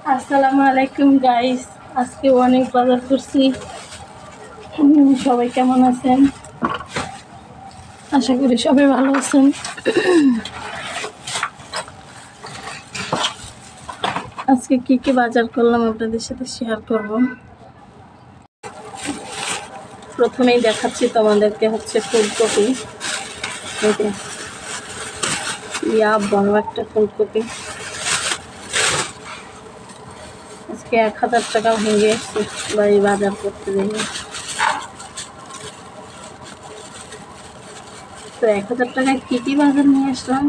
আসসালামু আলাইকুম গাইস। আজকে অনেক বাজার করছি। সবাই কেমন আছেন? আশা করি সবাই ভালো আছেন। আজকে কি কি বাজার করলাম আপনাদের সাথে শেয়ার করব। প্রথমেই দেখাচ্ছি তোমাদেরকে হচ্ছে ফুলকপি। বড় একটা ফুলকপি আজকে 1000 টাকা ভেঙে এসছে বাড়ি বাজার করতে গিয়ে। তো 1000 টাকায় কি কি বাজার নিয়ে আসলাম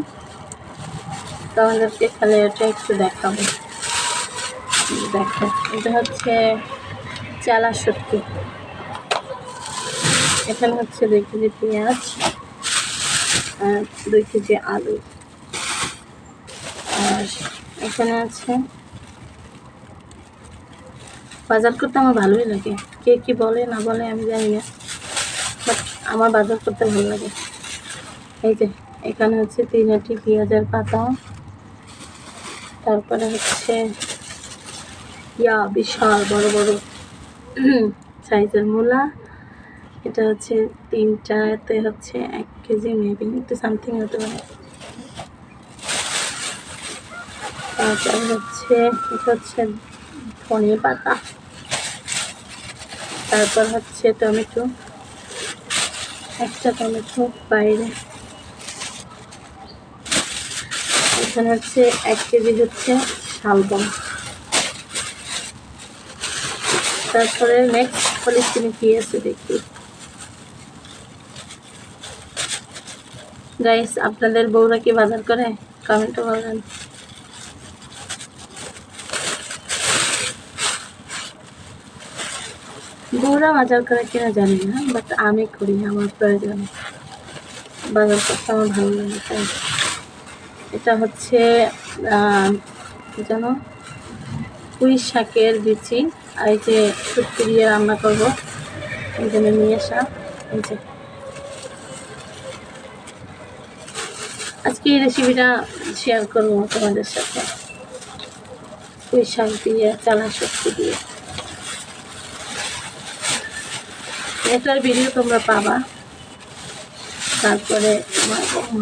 তোমাদেরকে খালি এটা একটু দেখাবো। দেখো, এটা হচ্ছে চালা সত্যি। এখানে হচ্ছে 2 কেজি পেঁয়াজ আর 2 কেজি আলু। আর এখানে আছে, বাজার করতে আমার ভালোই লাগে। কে কি বলে না বলে আমি জানি না, বাট আমার বাজার করতে ভালো লাগে। এই যে এখানে হচ্ছে 3 আটি পেঁয়াজের পাতা। তারপরে হচ্ছে বিশাল বড় বড় সাইজের মূলা। এটা হচ্ছে 3টাতে হচ্ছে 1 কেজি, মেবি একটু সামথিং হতে পারে। তারপর হচ্ছে এটা হচ্ছে ধনে পাতা। তারপর হচ্ছে টমেটো, একটা টমেটো বাইরে। এখানে হচ্ছে 1 কেজি হচ্ছে শালগম। তারপরে নেক্সট পলিথিনে কি আছে দেখি। গাইস, আপনাদের বউরা কি বাজার করে? কমেন্টে বলবেন। বউরা বাজার করে কিনা জানি না, বাট আমি করি আমার প্রয়োজনে। বাজার করতে আমার ভালো লাগে। তাই এটা হচ্ছে যেন পুঁই শাকের বিচি। আর এই যে শুটকি দিয়ে রান্না করবো, এই জন্য নিয়ে আসা। এই যে আজকে এই রেসিপিটা শেয়ার করবো তোমাদের সাথে, পুঁই শাক দিয়ে চালা শুটকি দিয়ে। এটার ভিডিও তোমরা পাবা। তারপরে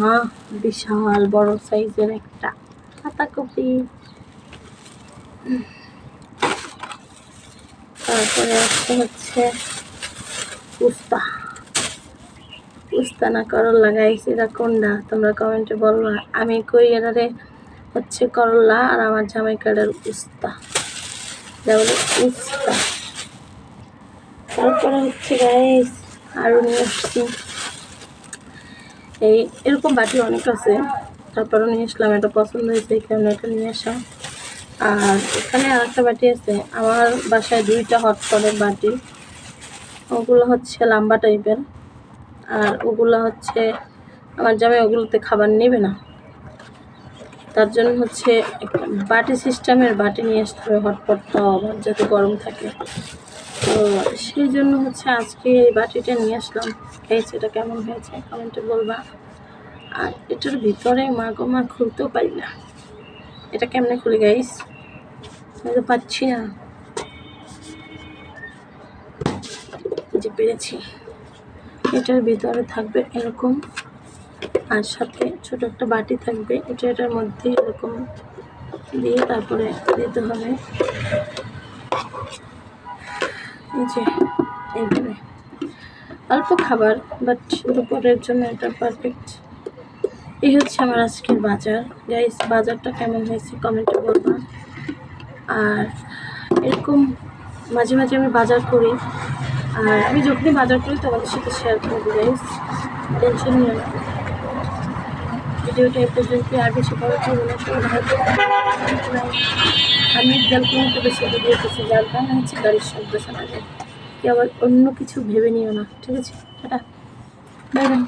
মা বিশাল বড় সাইজের একটা পাতাকপি। তারপরে হচ্ছে উস্তা না করলা। গাইস, এটা কোনটা তোমরা কমেন্টে বলবা। আমি কই এটারে হচ্ছে করলা, আর আমার জামাই কাটার উস্তা, যা বলে উস্তা। তারপরে হচ্ছে গাইস আরো নিয়ে আসছি এই এরকম বাটি অনেক আছে। তারপরে নিয়ে আসলাম, এটা পছন্দ হয়েছে এই কারণে এটা নিয়ে আসা। আর এখানে আর একটা বাটি আছে। আমার বাসায় 2টা হটপটের বাটি। ওগুলো হচ্ছে লম্বা টাইপের, আর ওগুলো হচ্ছে আমার জামাই ওগুলোতে খাবার নেবে না। তার জন্য হচ্ছে বাটি সিস্টেমের বাটি নিয়ে আসতে হবে, হটপটটাও আবার যাতে গরম থাকে। তো সেই জন্য হচ্ছে আজকে এই বাটিটা নিয়ে আসলাম। খেয়েছে, এটা কেমন হয়েছে কমেন্টে বলবা। আর এটার ভিতরে মা খুলতেও পারি না। এটা কেমনে খুলি গাইস? আমি তো পাচ্ছি না। যে পেরেছি। এটার ভিতরে থাকবে এরকম, আর সাথে ছোট একটা বাটি থাকবে। এটার মধ্যে এরকম দিয়ে তারপরে দিতে হবে এই যে এইভাবে। অল্প খাবার, বাট দুপুরের জন্য এটা পারফেক্ট। এই হচ্ছে আমার আজকের বাজার। গাইস, বাজারটা কেমন হয়েছে কমেন্টে বলবা। আর এরকম মাঝে মাঝে আমি বাজার করি, আর আমি যখনই বাজার করি তোমাদের সাথে শেয়ার করবো গাইস, টেনশন নিও না। ভিডিওটা এই পর্যন্ত, আর বেশি বড় করবো না। আমি ব্যালকনিতে বেশি ভিডিও করছি, যার কারণে হচ্ছে গাড়ির শব্দ শোনা যায়। কি আবার অন্য কিছু ভেবে নিও না, ঠিক আছে? Tata, bye bye.